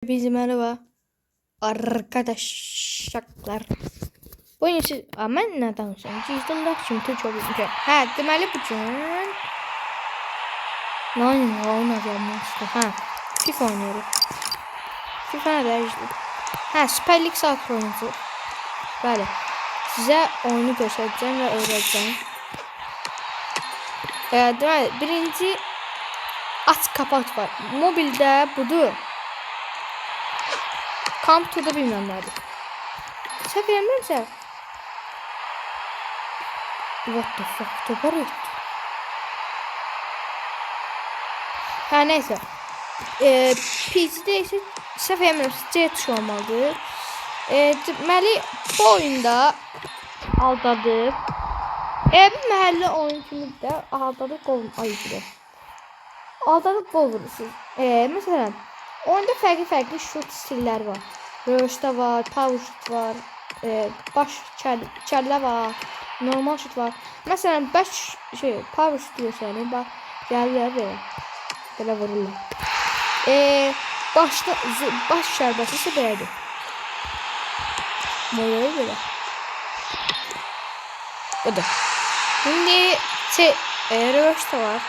Hepinize merhaba arkadaşlar. Bu yine siz... ben ne danışıyorum? Cizdiler şimdi çok güzel. Ha demeli bugün... Ne oynayacağım? Ha FIFA oynuyoruz. FIFA ne derəcədir? Ha Süper Lig saat oynuyoruz. Böyle. Size oyunu göstereceğim ve öğreteceğim. Deməli birinci aç kapat var. Mobilde budur. Kamp turda bilmem nerede. Sen bilmemse. What the fuck? Topar etti. Ha neyse. PC'de ise səhv eləmirəmsə C tuşu olmalıdır. Deməli bu oyunda aldadır. Bir məhəllə oyun kimi də aldadır qol ayıdır. Aldadır qol vurursunuz. Məsələn oyunda fərqli şut stilləri var. Röşdə var, power şut var, baş kəllə var, normal şut var. Məsələn, power şut göstərir, bax, gəlirlər belə. Belə vururlar. Baş şərbəsi isə belədir. Böyle belə. Budur. Şimdi röşdə var.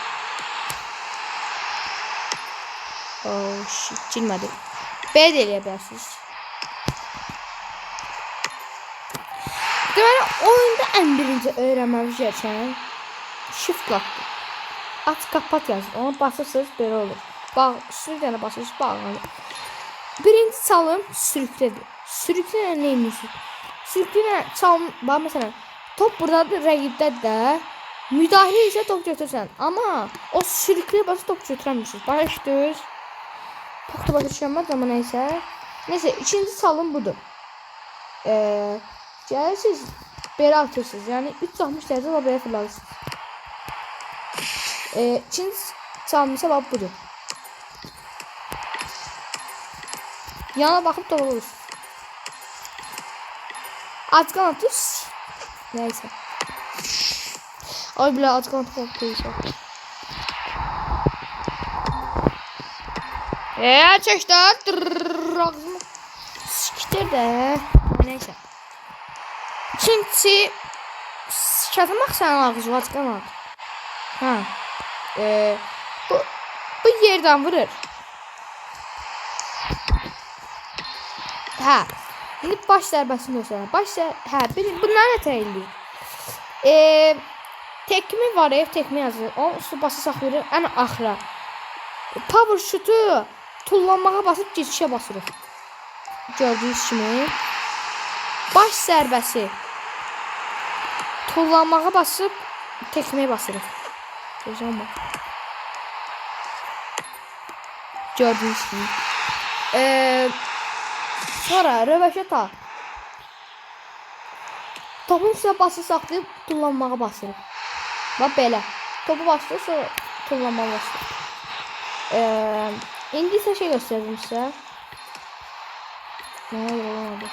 Oh shit, cilmədi. B de eləyə Deməli, oyunda ən birinci öyrənməmiz gerçəkən shift lockdur. Aç kapat yazır. Ona basırsınız belə olur. Bax, sürüklə basırsınız bağlanır. Birinci çalım sürüklədir. Sürüklə nə edirsiniz? Sürüklə çalım, bax məsələn, top buradadır, rəqibdədir də. Müdaxilə isə top götürsən. Amma o sürüklə basıb top götürəmirsiniz. Baş düz. Çok da başa çıkamadım ama neyse. Neyse ikinci çalım budur. Siz beri atıyorsunuz. Yani 360 derece babaya fırlarsınız. İkinci çalım ise bak budur. Yana bakıp da vururuz. Atkan atıyoruz. Neyse. Ay bile atkan atıyoruz. Çeşitler ağzımı siktir de neyse. Şimdi şatmak sen ağzı vatkamak. Ha. Bu yerden vurur. Ha. Şimdi baş zərbəsini göstərir. Bunlar da təyirli. Tekmi var, tekmi yazır. O su bası saxlayır ən axıra. Power şutu tullanmağa basıp geçişe basırıq. Gördüyünüz kimi. Baş zərbəsi. Tullanmağa basıp tekməyə basırıq. Gözəm bax. Gördüyünüz kimi. Sonra röveşata. Topun üstə bası saxlayıb tullanmağa basırıq. Bax belə. Topu basırıq, sonra tullanmağa basırıq. İndi ise şey gösterdim size. Ne oldu?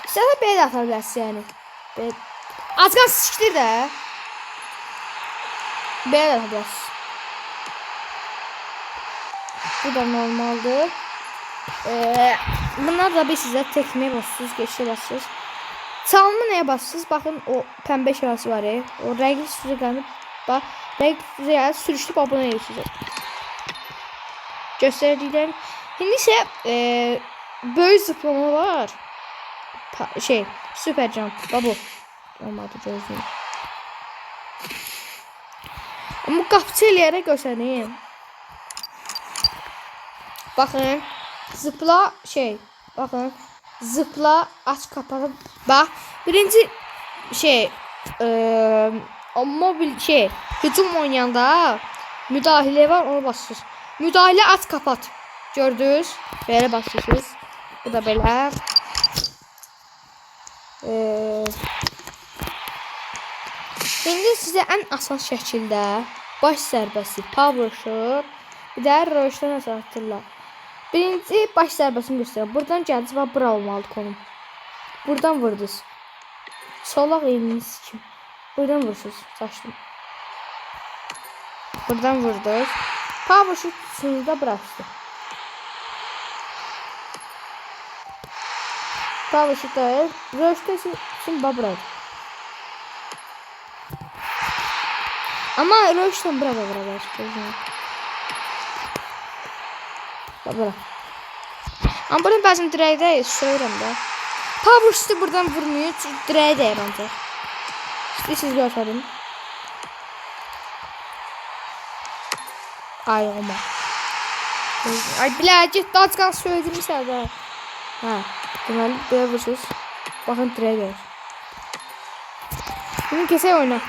Size de böyle atabilirsiniz yani. Azgan siktir de. Böyle atabilirsiniz. Bu da normaldir. Bunlar da bir size tekmeye basıyorsunuz, geçişe basıyorsunuz. Çalımı neye basıyorsunuz? Bakın o pembe şarası var ya. O renkli süre gelip bak. Belki sürüşlü abone ediyorsunuz. Gösterdiklerim. Şimdi ise böyle zıplama var. Süper jump. Bu. Olmadı gözüm. Ama qapçı eləyərək göstəreyim. Bakın. Zıpla bakın. Zıpla aç kapalı. Bak. Birinci o mobil hücum oynayanda müdahale var, onu basıyorsunuz. Müdahale aç kapat. Gördünüz? Böyle basıyorsunuz. Bu da böyle. Şimdi size en asan şekilde baş zərbəsi, power shot, bir de röşdən nasıl atırlar. Birinci baş zərbəsini göstərir. Buradan gəldiniz və bura olmalıdır konum. Buradan vurdunuz. Solaq eliniz kim? Buradan vurursunuz. Saçdım. Buradan vurduk. Power shoot sınırda bıraktı. Power shoot da Röşte için babray. Ama Röşten bırak. Babra. Ama bunun bəzən dirəyə dəyir, söylürəm də. Power shoot'u buradan vurmuyor, çünki dirəyə dəyir ancaq. İstəyirsiniz görsədim. Ay olma. Ay bilə, get az qan söyledirmişlər də. Hə, deməli belə vursuz. Baxın dirəyə dəyir. Bunu kesək oyna.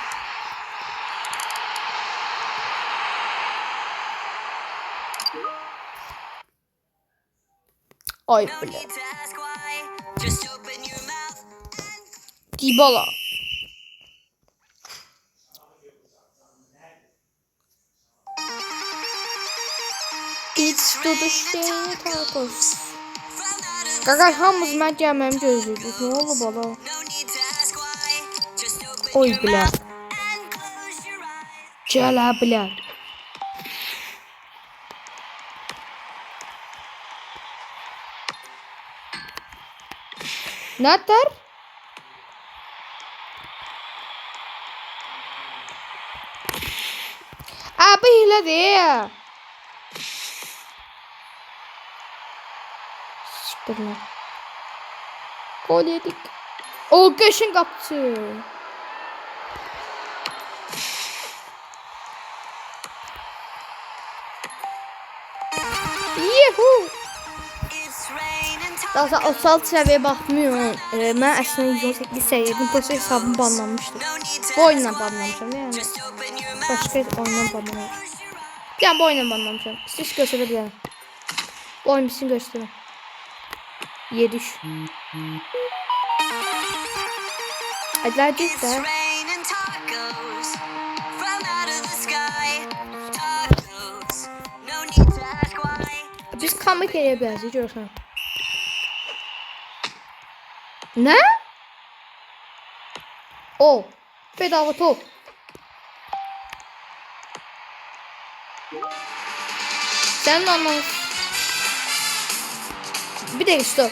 Ay bilə. Dybala. It's to the shade tacos. Qaqay hamımız mən gəlməyim gözləyirdik. Nə oldu bala? Oy bilə. Gələ bilə. Nədir? Abi hilədir. Siktirlər. Gol yedik. O qəşin qapçı. Yuhu. Daha 36 səviyyə baxmıyorum. Mən əslində 118 səviyyədim. Bu hesabım banlanmışdı. Bu oyunla banlamışam yəni. Başqa oyundan banlamışam. Yəni bu oyunla banlamışam. İstəyirsiniz göstərə bilərəm. Bu oyun bitsin göstərəm. 7-3. Hadi git də. Biz comeback eləyə bilərik, görürsən. Ne? O. Bedava top. Sen anlamaz. Bir de stop.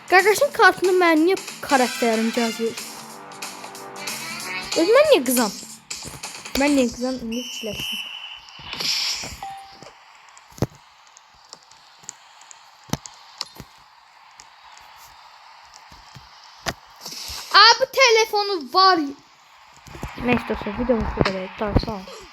Kardeşin kartını ben niye karakterim yazıyor? Ben niye kızam? Ben niye kızam? Ne fikirləşsin? Abi telefonu var. Neyse dostlar videomuz bu kadar. Sağ ol.